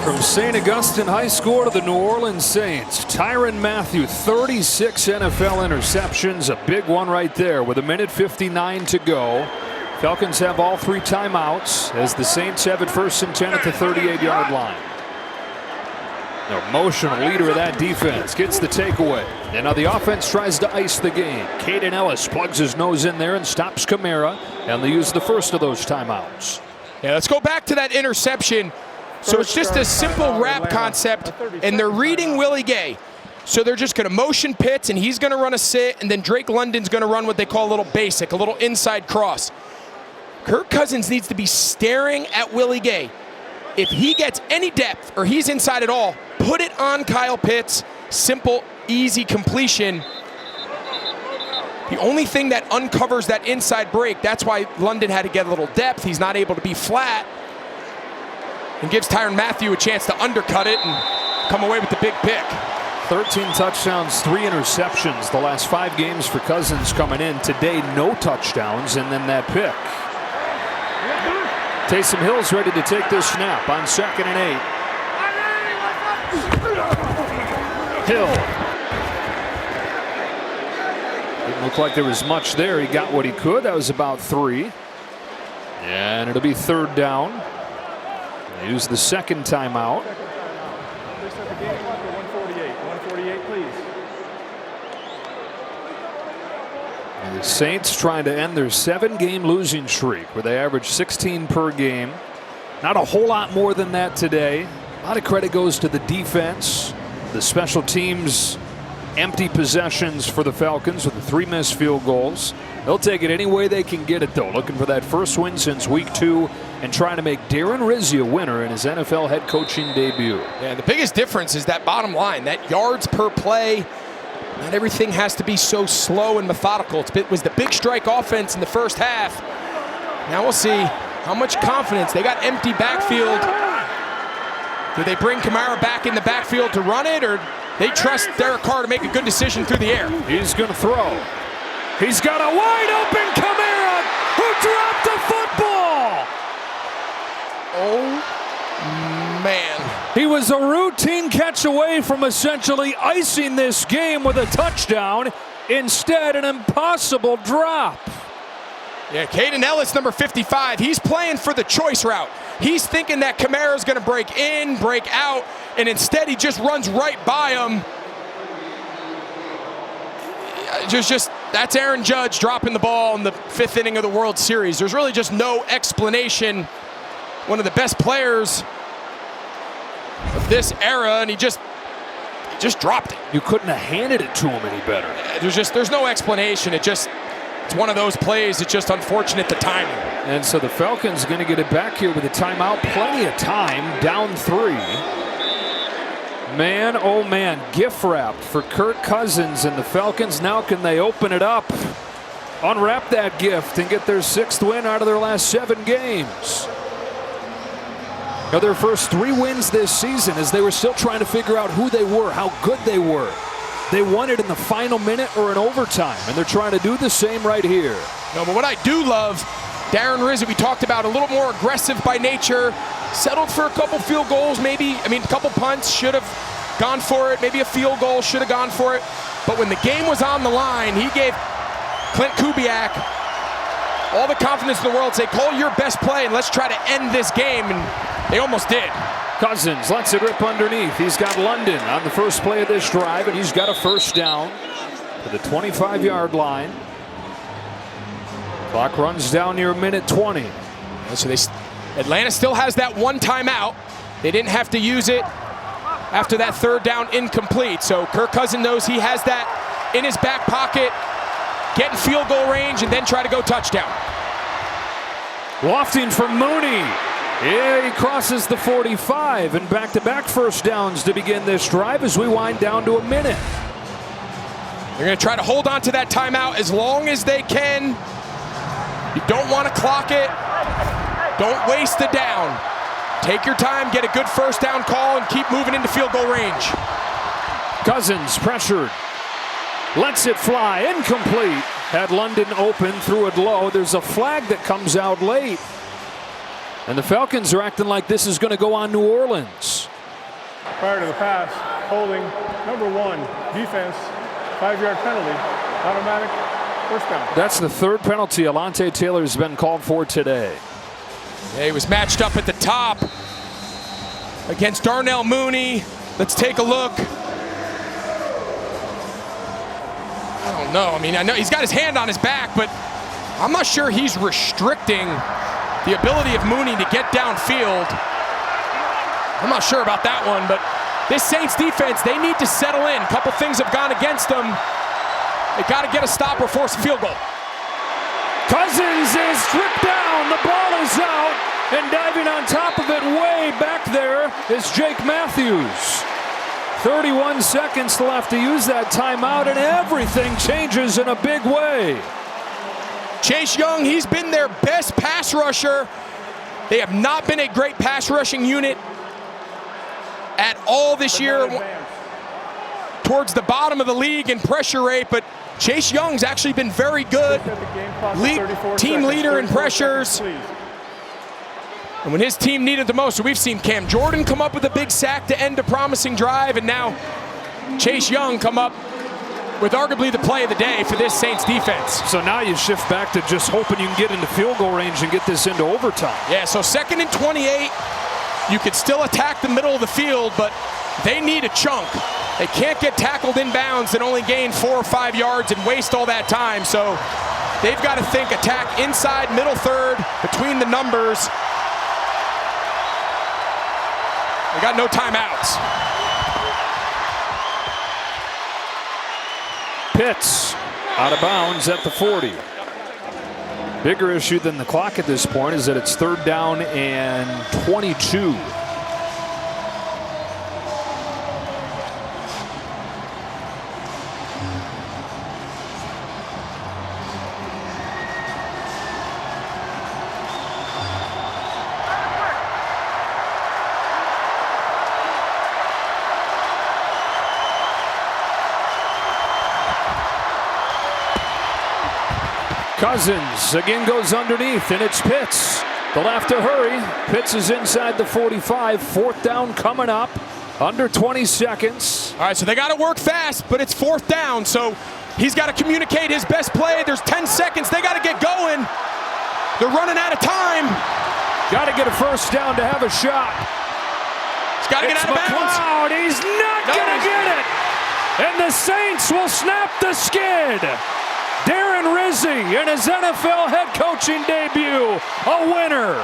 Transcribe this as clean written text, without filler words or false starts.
From St. Augustine High School to the New Orleans Saints, Tyronn Mathieu, 36 NFL interceptions, a big one right there with 1:59 to go. Falcons have all 3 timeouts as the Saints have it 1st and 10 at the 38-yard line. The emotional leader of that defense gets the takeaway. And now the offense tries to ice the game. Caden Ellis plugs his nose in there and stops Kamara, and they use the first of those timeouts. Yeah, let's go back to that interception. So it's just a simple wrap concept, and they're reading Willie Gay. So they're just going to motion Pitts, and he's going to run a sit, and then Drake London's going to run what they call a little basic, a little inside cross. Kirk Cousins needs to be staring at Willie Gay. If he gets any depth or he's inside at all, put it on Kyle Pitts. Simple, easy completion. The only thing that uncovers that inside break, that's why London had to get a little depth. He's not able to be flat. And gives Tyronn Mathieu a chance to undercut it and come away with the big pick. 13 touchdowns, 3 interceptions the last 5 games for Cousins coming in. Today, no touchdowns, and then that pick. Taysom Hill's ready to take this snap on 2nd and 8. Hill. Didn't look like there was much there. He got what he could. That was about 3. And it'll be 3rd down. They use the 2nd timeout. Restart the game clock at 1:48. 1:48, please. And the Saints trying to end their 7-game losing streak where they average 16 per game. Not a whole lot more than that today. A lot of credit goes to the defense, the special teams, empty possessions for the Falcons with the 3 missed field goals. They'll take it any way they can get it, though. Looking for that first win since week 2 and trying to make Darren Rizzi a winner in his NFL head coaching debut. Yeah, the biggest difference is that bottom line, that yards per play. Not everything has to be so slow and methodical. It was the big strike offense in the first half. Now we'll see how much confidence. They got empty backfield. Do they bring Kamara back in the backfield to run it, or they trust Derek Carr to make a good decision through the air? He's going to throw. He's got a wide open Kamara who dropped the football. Oh, man. He was a routine catch away from essentially icing this game with a touchdown. Instead, an impossible drop. Yeah, Caden Ellis, number 55, he's playing for the choice route. He's thinking that Kamara's going to break in, break out, and instead he just runs right by him. That's Aaron Judge dropping the ball in the 5th inning of the World Series. There's really just no explanation. One of the best players of this era, and he just dropped it. You couldn't have handed it to him any better. There's no explanation. It's one of those plays. It's just unfortunate the timing. And so the Falcons going to get it back here with a timeout. Plenty of time, down 3. Man, oh man, gift wrapped for Kirk Cousins and the Falcons. Now can they open it up, unwrap that gift, and get their 6th win out of their last 7 games? Now their first 3 wins this season as they were still trying to figure out who they were, how good they were. They won it in the final minute or in overtime, and they're trying to do the same right here. No, but what I do love, Darren Rizzi, we talked about, a little more aggressive by nature, settled for a couple field goals, maybe, a couple punts, should have gone for it, maybe a field goal, should have gone for it. But when the game was on the line, he gave Clint Kubiak all the confidence in the world, say, call your best play and let's try to end this game, and they almost did. Cousins lets it rip underneath. He's got London on the first play of this drive, and he's got a 1st down to the 25-yard line. Clock runs down near 1:20. So Atlanta still has that 1 timeout. They didn't have to use it after that 3rd down incomplete. So Kirk Cousins knows he has that in his back pocket, get in field goal range, and then try to go touchdown. Lofting from Mooney. Yeah, he crosses the 45, and back-to-back 1st downs to begin this drive as we wind down to 1 minute. They're going to try to hold on to that timeout as long as they can. You don't want to clock it. Don't waste the down. Take your time, get a good 1st down call, and keep moving into field goal range. Cousins pressured. Lets it fly, incomplete. Had London open, threw it low. There's a flag that comes out late. And the Falcons are acting like this is going to go on New Orleans. Prior to the pass, holding, number 1, defense, 5-yard penalty, automatic first down. That's the third penalty Alontae Taylor's been called for today. Yeah, he was matched up at the top against Darnell Mooney. Let's take a look. I don't know. I mean, I know he's got his hand on his back, but I'm not sure he's restricting the ability of Mooney to get downfield. I'm not sure about that one, but this Saints defense, they need to settle in. A couple things have gone against them. They got to get a stop or force a field goal. Cousins is stripped down. The ball is out, and diving on top of it way back there is Jake Matthews. 31 seconds left to use that timeout, and everything changes in a big way. Chase Young, he's been their best pass rusher. They have not been a great pass rushing unit at all this year. Towards the bottom of the league in pressure rate, but Chase Young's actually been very good. Team leader in pressures. And when his team needed the most, so we've seen Cam Jordan come up with a big sack to end a promising drive, and now Chase Young come up with arguably the play of the day for this Saints defense. So now you shift back to just hoping you can get into field goal range and get this into overtime. Yeah, so 2nd and 28. You could still attack the middle of the field, but they need a chunk. They can't get tackled inbounds and only gain 4 or 5 yards and waste all that time. So they've got to think attack inside, middle third, between the numbers. They got no timeouts. Pitts out of bounds at the 40. Bigger issue than the clock at this point is that it's 3rd down and 22. Cousins again goes underneath, and it's Pitts. They'll have to hurry. Pitts is inside the 45. 4th down coming up. Under 20 seconds. All right, so they got to work fast, but it's 4th down, so he's got to communicate his best play. There's 10 seconds. They got to get going. They're running out of time. Got to get a 1st down to have a shot. He's got to get out of bounds. McLeod. He's not going to get it. And the Saints will snap the skid. Darren Rizzi in his NFL head coaching debut, a winner.